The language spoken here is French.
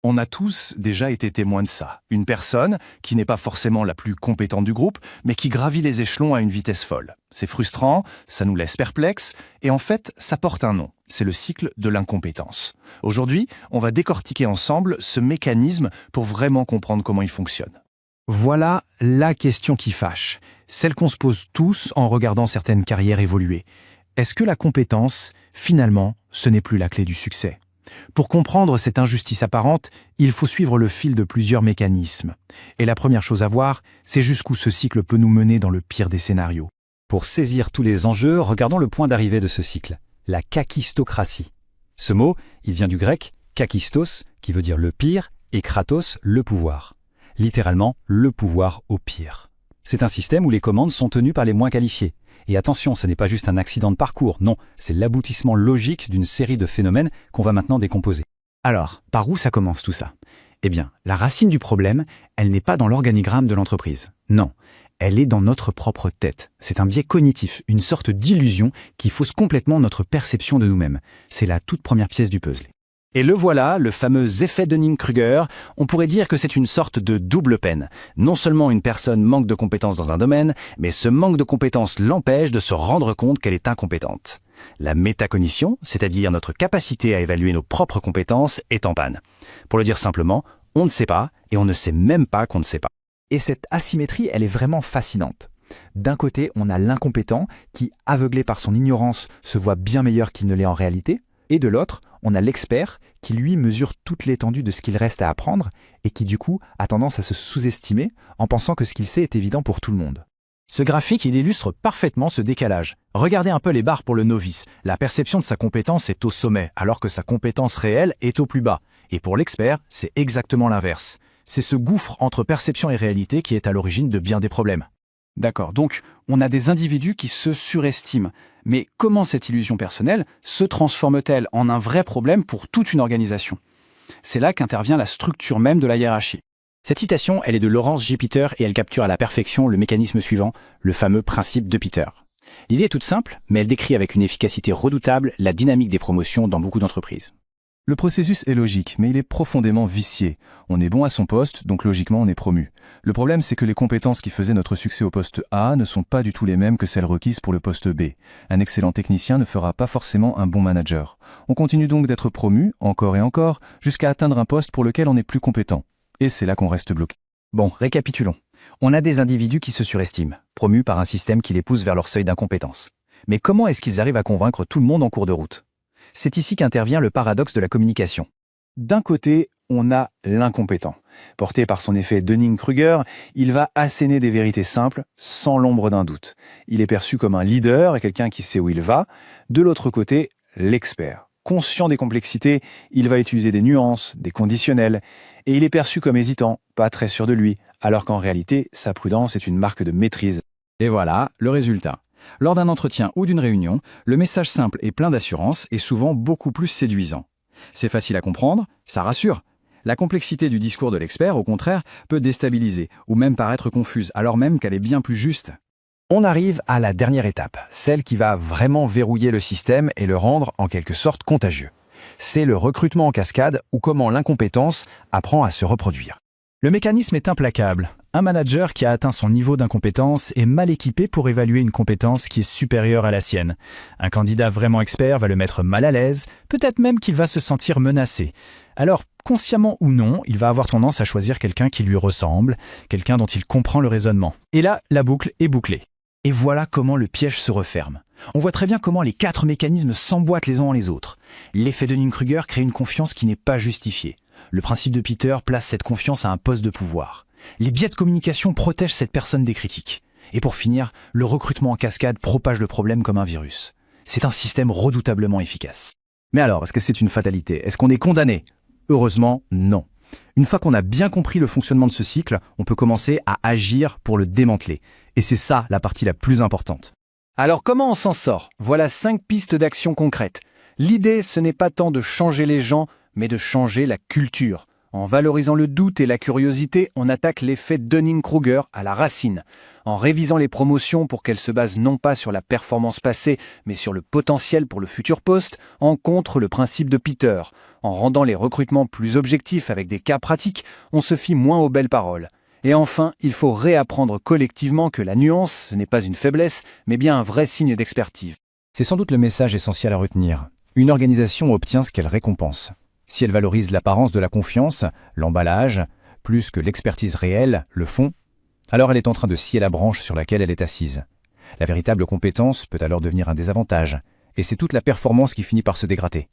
On a tous déjà été témoins de ça. Une personne qui n'est pas forcément la plus compétente du groupe, mais qui gravit les échelons à une vitesse folle. C'est frustrant, ça nous laisse perplexes, et en fait, ça porte un nom. C'est le cycle de l'incompétence. Aujourd'hui, on va décortiquer ensemble ce mécanisme pour vraiment comprendre comment il fonctionne. Voilà la question qui fâche, celle qu'on se pose tous en regardant certaines carrières évoluer. Est-ce que la compétence, finalement, ce n'est plus la clé du succès ? Pour comprendre cette injustice apparente, il faut suivre le fil de plusieurs mécanismes. Et la première chose à voir, c'est jusqu'où ce cycle peut nous mener dans le pire des scénarios. Pour saisir tous les enjeux, regardons le point d'arrivée de ce cycle, la kakistocratie. Ce mot, il vient du grec kakistos, qui veut dire le pire, et kratos, le pouvoir. Littéralement, le pouvoir au pire. C'est un système où les commandes sont tenues par les moins qualifiés. Et attention, ce n'est pas juste un accident de parcours, non, c'est l'aboutissement logique d'une série de phénomènes qu'on va maintenant décomposer. Alors, par où ça commence tout ça ? Eh bien, la racine du problème, elle n'est pas dans l'organigramme de l'entreprise. Non, elle est dans notre propre tête. C'est un biais cognitif, une sorte d'illusion qui fausse complètement notre perception de nous-mêmes. C'est la toute première pièce du puzzle. Et le voilà, le fameux effet Dunning-Kruger. On pourrait dire que c'est une sorte de double peine. Non seulement une personne manque de compétences dans un domaine, mais ce manque de compétences l'empêche de se rendre compte qu'elle est incompétente. La métacognition, c'est-à-dire notre capacité à évaluer nos propres compétences, est en panne. Pour le dire simplement, on ne sait pas et on ne sait même pas qu'on ne sait pas. Et cette asymétrie, elle est vraiment fascinante. D'un côté, on a l'incompétent qui, aveuglé par son ignorance, se voit bien meilleur qu'il ne l'est en réalité. Et de l'autre, on a l'expert qui, lui, mesure toute l'étendue de ce qu'il reste à apprendre et qui, du coup, a tendance à se sous-estimer en pensant que ce qu'il sait est évident pour tout le monde. Ce graphique, il illustre parfaitement ce décalage. Regardez un peu les barres pour le novice. La perception de sa compétence est au sommet, alors que sa compétence réelle est au plus bas. Et pour l'expert, c'est exactement l'inverse. C'est ce gouffre entre perception et réalité qui est à l'origine de bien des problèmes. D'accord, donc on a des individus qui se surestiment. Mais comment cette illusion personnelle se transforme-t-elle en un vrai problème pour toute une organisation ? C'est là qu'intervient la structure même de la hiérarchie. Cette citation, elle est de Lawrence J. Peter et elle capture à la perfection le mécanisme suivant, le fameux principe de Peter. L'idée est toute simple, mais elle décrit avec une efficacité redoutable la dynamique des promotions dans beaucoup d'entreprises. Le processus est logique, mais il est profondément vicié. On est bon à son poste, donc logiquement on est promu. Le problème, c'est que les compétences qui faisaient notre succès au poste A ne sont pas du tout les mêmes que celles requises pour le poste B. Un excellent technicien ne fera pas forcément un bon manager. On continue donc d'être promu, encore et encore, jusqu'à atteindre un poste pour lequel on n'est plus compétent. Et c'est là qu'on reste bloqué. Bon, récapitulons. On a des individus qui se surestiment, promus par un système qui les pousse vers leur seuil d'incompétence. Mais comment est-ce qu'ils arrivent à convaincre tout le monde en cours de route ? C'est ici qu'intervient le paradoxe de la communication. D'un côté, on a l'incompétent. Porté par son effet Dunning-Kruger, il va asséner des vérités simples, sans l'ombre d'un doute. Il est perçu comme un leader et quelqu'un qui sait où il va. De l'autre côté, l'expert. Conscient des complexités, il va utiliser des nuances, des conditionnels, et il est perçu comme hésitant, pas très sûr de lui, alors qu'en réalité, sa prudence est une marque de maîtrise. Et voilà le résultat. Lors d'un entretien ou d'une réunion, le message simple et plein d'assurance est souvent beaucoup plus séduisant. C'est facile à comprendre, ça rassure. La complexité du discours de l'expert, au contraire, peut déstabiliser ou même paraître confuse, alors même qu'elle est bien plus juste. On arrive à la dernière étape, celle qui va vraiment verrouiller le système et le rendre en quelque sorte contagieux. C'est le recrutement en cascade ou comment l'incompétence apprend à se reproduire. Le mécanisme est implacable. Un manager qui a atteint son niveau d'incompétence est mal équipé pour évaluer une compétence qui est supérieure à la sienne. Un candidat vraiment expert va le mettre mal à l'aise, peut-être même qu'il va se sentir menacé. Alors, consciemment ou non, il va avoir tendance à choisir quelqu'un qui lui ressemble, quelqu'un dont il comprend le raisonnement. Et là, la boucle est bouclée. Et voilà comment le piège se referme. On voit très bien comment les 4 mécanismes s'emboîtent les uns en les autres. L'effet Dunning-Kruger crée une confiance qui n'est pas justifiée. Le principe de Peter place cette confiance à un poste de pouvoir. Les biais de communication protègent cette personne des critiques. Et pour finir, le recrutement en cascade propage le problème comme un virus. C'est un système redoutablement efficace. Mais alors, est-ce que c'est une fatalité ? Est-ce qu'on est condamné ? Heureusement, non. Une fois qu'on a bien compris le fonctionnement de ce cycle, on peut commencer à agir pour le démanteler. Et c'est ça la partie la plus importante. Alors comment on s'en sort ? Voilà 5 pistes d'action concrètes. L'idée, ce n'est pas tant de changer les gens, mais de changer la culture. En valorisant le doute et la curiosité, on attaque l'effet Dunning-Kruger à la racine. En révisant les promotions pour qu'elles se basent non pas sur la performance passée, mais sur le potentiel pour le futur poste, on contre le principe de Peter. En rendant les recrutements plus objectifs avec des cas pratiques, on se fie moins aux belles paroles. Et enfin, il faut réapprendre collectivement que la nuance, ce n'est pas une faiblesse, mais bien un vrai signe d'expertise. C'est sans doute le message essentiel à retenir. Une organisation obtient ce qu'elle récompense. Si elle valorise l'apparence de la confiance, l'emballage, plus que l'expertise réelle, le fond, alors elle est en train de scier la branche sur laquelle elle est assise. La véritable compétence peut alors devenir un désavantage, et c'est toute la performance qui finit par se dégrader.